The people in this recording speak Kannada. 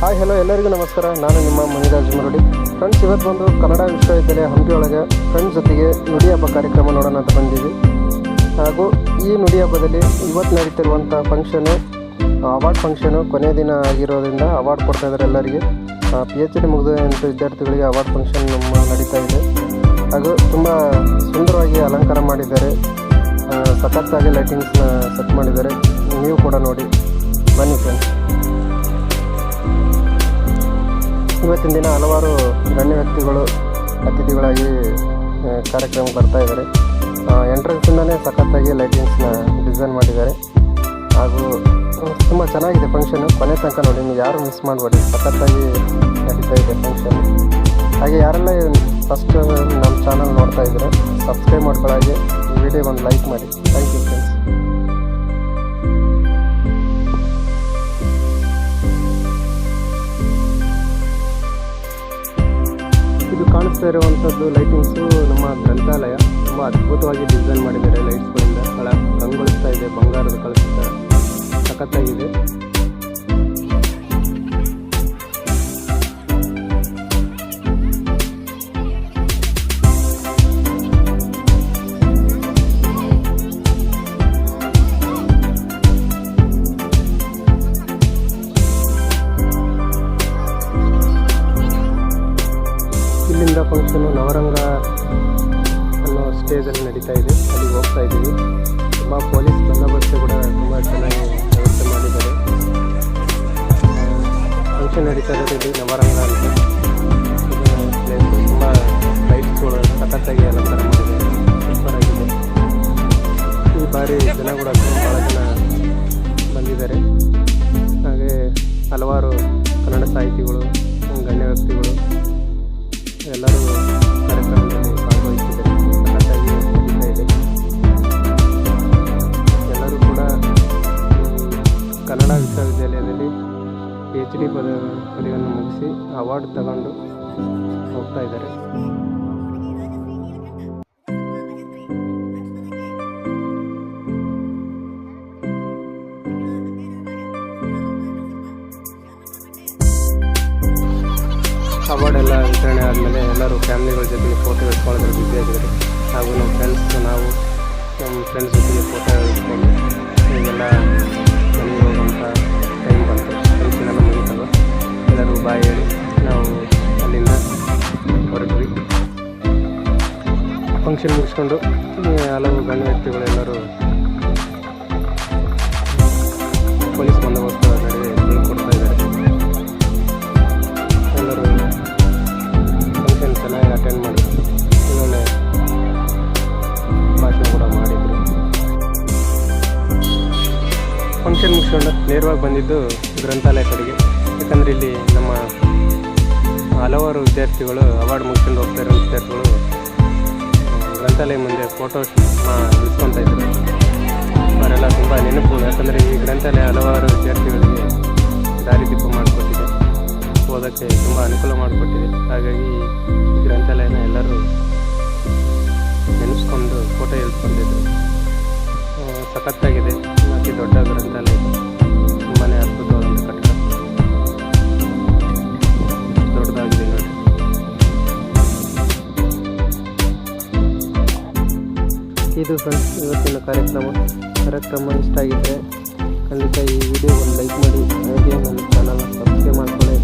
ಹಾಯ್ ಹಲೋ ಎಲ್ಲರಿಗೂ ನಮಸ್ಕಾರ. ನಾನು ನಿಮ್ಮ ಮುನಿರಾಜ್ ಮುರಡಿ. ಫ್ರೆಂಡ್ಸ್, ಇವತ್ತು ಬಂದು ಕನ್ನಡ ವಿಶ್ವವಿದ್ಯಾಲಯ ಹಂಪಿಯೊಳಗೆ ಫ್ರೆಂಡ್ಸ್ ಜೊತೆಗೆ ನುಡಿ ಹಬ್ಬ ಕಾರ್ಯಕ್ರಮ ನೋಡೋಣ ಅಂತ ಬಂದಿದ್ವಿ. ಹಾಗೂ ಈ ನುಡಿ ಹಬ್ಬದಲ್ಲಿ ಇವತ್ತು ನಡೀತಿರುವಂಥ ಫಂಕ್ಷನು ಅವಾರ್ಡ್ ಫಂಕ್ಷನು ಕೊನೆಯ ದಿನ ಆಗಿರೋದ್ರಿಂದ ಅವಾರ್ಡ್ ಕೊಡ್ತಾಯಿದ್ದಾರೆ ಎಲ್ಲರಿಗೆ. PhD ಮುಗಿದಂಥ ವಿದ್ಯಾರ್ಥಿಗಳಿಗೆ ಅವಾರ್ಡ್ ಫಂಕ್ಷನ್ ನಡೀತಾ ಇದೆ. ಹಾಗೂ ತುಂಬ ಸುಂದರವಾಗಿ ಅಲಂಕಾರ ಮಾಡಿದ್ದಾರೆ, ಸಖತ್ತಾಗಿ ಲೈಟಿಂಗ್ಸ್ನ ಸೆಟ್ ಮಾಡಿದ್ದಾರೆ. ನೀವು ಕೂಡ ನೋಡಿ ಬನ್ನಿ ಫ್ರೆಂಡ್ಸ್. ಇವತ್ತಿನ ದಿನ ಹಲವಾರು ಗಣ್ಯ ವ್ಯಕ್ತಿಗಳು ಅತಿಥಿಗಳಾಗಿ ಕಾರ್ಯಕ್ರಮಕ್ಕೆ ಬರ್ತಾಯಿದ್ದಾರೆ. ಎಂಟ್ರೆನ್ಸಿಂದನೇ ಸಖತ್ತಾಗಿ ಲೈಟಿಂಗ್ಸ್ನ ಡಿಸೈನ್ ಮಾಡಿದ್ದಾರೆ. ಹಾಗೂ ತುಂಬ ಚೆನ್ನಾಗಿದೆ ಫಂಕ್ಷನು. ಕೊನೆ ತನಕ ನೋಡಿ, ನೀವು ಯಾರು ಮಿಸ್ ಮಾಡಬೇಡಿ, ಸಖತ್ತಾಗಿ ನಡೀತಾ ಇದೆ ಫಂಕ್ಷನ್. ಹಾಗೆ ಯಾರೆಲ್ಲ ಫಸ್ಟ್ ನಮ್ಮ ಚಾನಲ್ ನೋಡ್ತಾ ಇದ್ದರೆ ಸಬ್ಸ್ಕ್ರೈಬ್ ಮಾಡ್ಕೊಳ್ಳಾಗೆ ಈ ವಿಡಿಯೋ ಒಂದು ಲೈಕ್ ಮಾಡಿ. Thank you friends. ಇದು ಕಾಣಿಸ್ತಾ ಇರುವಂಥದ್ದು ಲೈಟಿಂಗ್ಸು ನಮ್ಮ ಗ್ರಂಥಾಲಯ. ತುಂಬ ಅದ್ಭುತವಾಗಿ ಡಿಸೈನ್ ಮಾಡಿದ್ದಾರೆ. ಲೈಟ್ಸ್ಗಳಿಂದ ಕಂಗೊಳಿಸ್ತಾ ಇದೆ, ಬಂಗಾರದ ಕಳಿಸ್ತಾ ಸಖತ್ತಾಗಿದೆ. ಇಲ್ಲಿಂದ ಫಂಕ್ಷನು ನವರಂಗ ಅನ್ನೋ ಸ್ಟೇಜಲ್ಲಿ ನಡೀತಾ ಇದೆ. ಅಲ್ಲಿಗೆ ಹೋಗ್ತಾ ಇದ್ದೀವಿ. ತುಂಬ ಪೊಲೀಸ್ ಬಂದೋಬಸ್ತು ಕೂಡ ತುಂಬ ಚೆನ್ನಾಗಿ ವ್ಯವಸ್ಥೆ ಮಾಡಿದ್ದಾರೆ. ಫಂಕ್ಷನ್ ನಡೀತಾ ಇರೋದು ಇಲ್ಲಿ ನವರಂಗ ಅಂತ ಪ್ಲೇಸ್. ತುಂಬ ಲೈಟ್ಸ್ಗಳು ಸಖತ್ತಾಗಿ ಅಲಂಕಾರ ಮಾಡಿದ್ದಾರೆ, ಸೂಪರಾಗಿದೆ. ಈ ಬಾರಿ ಜನ ಕೂಡ ಭಾಳ ಜನ ಬಂದಿದ್ದಾರೆ. ಹಾಗೆ ಹಲವಾರು ಕನ್ನಡ ಸಾಹಿತಿಗಳು, ಗಣ್ಯ ವ್ಯಕ್ತಿಗಳು ಎಲ್ಲರೂ ಕಾರ್ಯಕ್ರಮದಲ್ಲಿ ಭಾಗವಹಿಸಿದ್ದಾರೆ. ಸಖತ್ತಾಗಿ ನಡೀತಾ ಇದೆ. ಎಲ್ಲರೂ ಕೂಡ ಕನ್ನಡ ವಿಶ್ವವಿದ್ಯಾಲಯದಲ್ಲಿ PhD ಪದವಿಯನ್ನು ಮುಗಿಸಿ ಅವಾರ್ಡ್ ತಗೊಂಡು ಹೋಗ್ತಾ ಇದ್ದಾರೆ. ಅವಾರ್ಡ್ ಎಲ್ಲ ವಿತರಣೆ ಆದಮೇಲೆ ಎಲ್ಲರೂ ಫ್ಯಾಮಿಲಿಗಳ ಜೊತೆಗೆ ಫೋಟೋ ಎತ್ಕೊಳ್ಳೋದ್ರ ಬ್ಯುಸಿಯಾಗಿದ್ದಾರೆ. ಹಾಗೂ ನಮ್ಮ ಫ್ರೆಂಡ್ಸ್ ಜೊತೆಗೆ ಫೋಟೋ ಎತ್ಕೊಂಡು ಈಗೆಲ್ಲ ಮನೆಗೆ ಹೋಗುವಂಥ ಟೈಮ್ ಬಂತು. ಫಂಕ್ಷನ್ ಎಲ್ಲ ಮುಗಿತಲ್ಲ, ಎಲ್ಲರೂ ಬಾಯ್ ಹೇಳಿ ನಾವು ಅಲ್ಲಿಂದ ಹೊರಟ್ವಿ. ಫಂಕ್ಷನ್ ಮುಗಿಸ್ಕೊಂಡು ಹಲವು ಗಣ್ಯ ವ್ಯಕ್ತಿಗಳೆಲ್ಲರೂ ಪೊಲೀಸ್ ಬಂದೋಬಸ್ತು ನಡುವೆ ಹೇಳ್ಕೊಡ್ತಾ ಇದ್ದಾರೆ. ಎಲ್ಲರೂ ಫಂಕ್ಷನ್ ಚೆನ್ನಾಗಿ ಅಟೆಂಡ್ ಮಾಡಿ ಒಳ್ಳೊಳ್ಳೆ ಭಾಷಣ ಕೂಡ ಮಾಡಿದರು. ಫಂಕ್ಷನ್ ಮುಗಿಸ್ಕೊಂಡು ನೇರವಾಗಿ ಬಂದಿದ್ದು ಗ್ರಂಥಾಲಯ ಕಡೆಗೆ. ಯಾಕಂದರೆ ಇಲ್ಲಿ ನಮ್ಮ ಹಲವಾರು ವಿದ್ಯಾರ್ಥಿಗಳು ಅವಾರ್ಡ್ ಮುಗಿಸ್ಕೊಂಡು ಹೋಗ್ತಾ ಇರೋ ವಿದ್ಯಾರ್ಥಿಗಳು ಗ್ರಂಥಾಲಯ ಮುಂದೆ ಫೋಟೋ ನಿಲ್ಸ್ಕೊತಾ ಇದ್ರು. ಅವರೆಲ್ಲ ತುಂಬ ನೆನಪು. ಯಾಕಂದರೆ ಈ ಗ್ರಂಥಾಲಯ ಹಲವಾರು ವಿದ್ಯಾರ್ಥಿಗಳಿಗೆ ದಾರಿದೀಪ ಮಾಡಿಕೊಟ್ಟಿದೆ, ಓದೋಕ್ಕೆ ತುಂಬ ಅನುಕೂಲ ಮಾಡಿಕೊಟ್ಟಿದೆ. ಹಾಗಾಗಿ ಈ ಗ್ರಂಥಾಲಯನ ಎಲ್ಲರೂ ನೆನೆಸ್ಕೊಂಡು ಫೋಟೋ ಎಳ್ಕೊಂಡಿದ್ರು. ಸಖತ್ತಾಗಿದೆ. ಅತಿ ದೊಡ್ಡ ಗ್ರಂಥಾಲಯ, ತುಂಬಾ ಅದ್ಭುತವಾದಂಥ ಕಟ್ಟಡ, ದೊಡ್ಡದಾಗಿದೆ ನೋಡಿ. ಇದು ಫ್ರೆಂಡ್ಸ್ ಇವತ್ತಿನ ಕಾರ್ಯಕ್ರಮ ಇಷ್ಟ ಆಗಿದ್ದರೆ ಖಂಡಿತ ಈ ವಿಡಿಯೋ ಒಂದು ಲೈಕ್ ಮಾಡಿ. ಹಾಗೆ ನನ್ನ ಚಾನಲ್ನ ಸಬ್ಸ್ಕ್ರೈಬ್ ಮಾಡ್ಕೊಳ್ಳಿ.